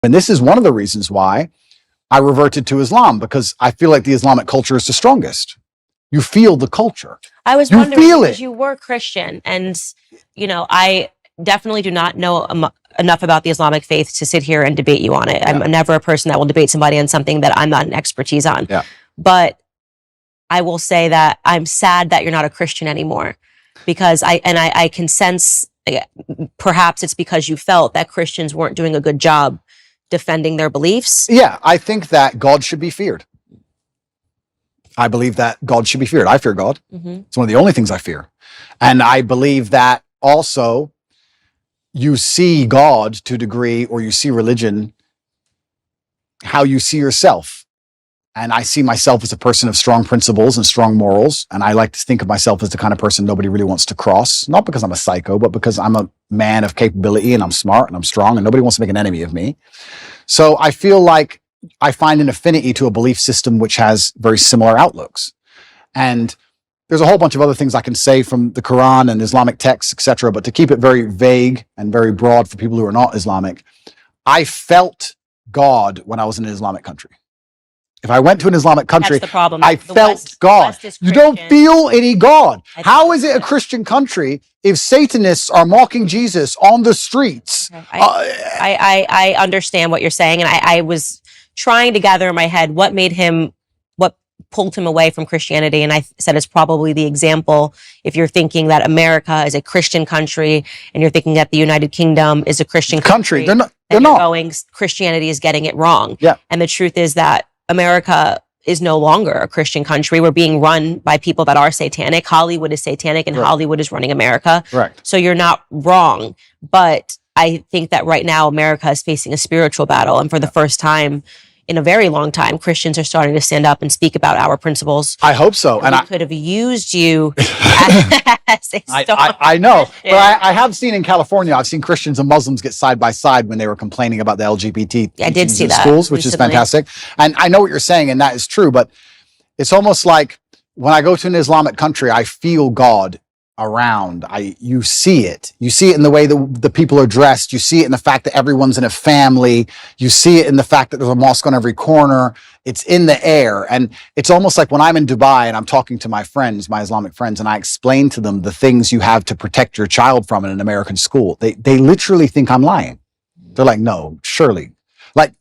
And this is one of the reasons why I reverted to Islam, because I feel like the Islamic culture is the strongest. You feel the culture. I was wondering, because you were Christian, and, you know, I definitely do not know enough about the Islamic faith to sit here and debate you on it. I'm never a person that will debate somebody on something that I'm not an expertise on. Yeah. But I will say that I'm sad that you're not a Christian anymore, because I can sense, perhaps it's because you felt that Christians weren't doing a good job defending their beliefs. Yeah, I think that God should be feared. I believe that God should be feared. I fear God. It's one of the only things I fear. And I believe that also you see God to a degree, or you see religion, how you see yourself. And I see myself as a person of strong principles and strong morals. And I like to think of myself as the kind of person nobody really wants to cross, not because I'm a psycho, but because I'm a man of capability and I'm smart and I'm strong and nobody wants to make an enemy of me. So I feel like I find an affinity to a belief system which has very similar outlooks. And there's a whole bunch of other things I can say from the Quran and Islamic texts, etc. But to keep it very vague and very broad for people who are not Islamic, I felt God when I was in an Islamic country. If I went to an Islamic country, that's the problem. I felt God. You don't feel any God. How is it a Christian country if Satanists are mocking Jesus on the streets? I understand what you're saying. And I was trying to gather in my head what pulled him away from Christianity. And I said it's probably the example. If you're thinking that America is a Christian country and you're thinking that the United Kingdom is a Christian country, they're not. Going, Christianity is getting it wrong. Yeah. And the truth is that America is no longer a Christian country. We're being run by people that are satanic. Hollywood is satanic, and Hollywood is running America. Right. So you're not wrong. But I think that right now America is facing a spiritual battle. And for the first time in a very long time, Christians are starting to stand up and speak about our principles. I hope so. And I could have used you as a star. I know. But I have seen in California, I've seen Christians and Muslims get side by side when they were complaining about the LGBT I did see that schools, which is fantastic. And I know what you're saying, and that is true. But it's almost like when I go to an Islamic country, I feel God around. You see it. You see it in the way the people are dressed. You see it in the fact that everyone's in a family. You see it in the fact that there's a mosque on every corner. It's in the air. And it's almost like when I'm in Dubai and I'm talking to my friends, my Islamic friends, and I explain to them the things you have to protect your child from in an American school. They literally think I'm lying. They're like, no, surely. Like,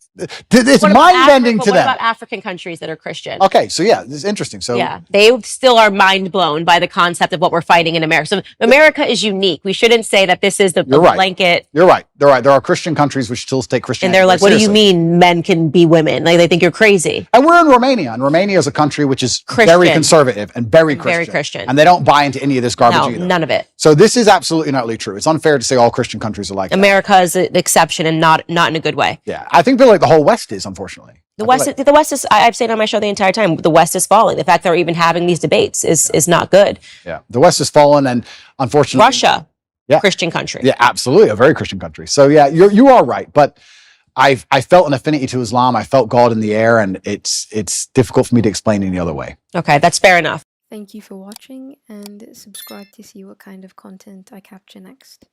it's mind-bending to them. What about African countries that are Christian? Okay, so yeah, this is interesting. So yeah, they still are mind-blown by the concept of what we're fighting in America. So America is unique. We shouldn't say that this is the blanket. You're right. They're right. There are Christian countries which still take Christianity. And they're like, what do you mean men can be women? Like, they think you're crazy. And we're in Romania. And Romania is a country which is very conservative and very Christian. Very Christian. And they don't buy into any of this garbage either. None of it. So this is absolutely not true. It's unfair to say all Christian countries are like America is an exception, and not in a good way. Yeah. I think like the whole West is, unfortunately. The West is, I've said on my show the entire time, the West is falling. The fact that we're even having these debates is not good. Yeah. The West has fallen, and unfortunately Russia, Christian country. Yeah, absolutely. A very Christian country. So yeah, you are right. But I felt an affinity to Islam. I felt God in the air, and it's difficult for me to explain any other way. Okay, that's fair enough. Thank you for watching, and subscribe to see what kind of content I capture next.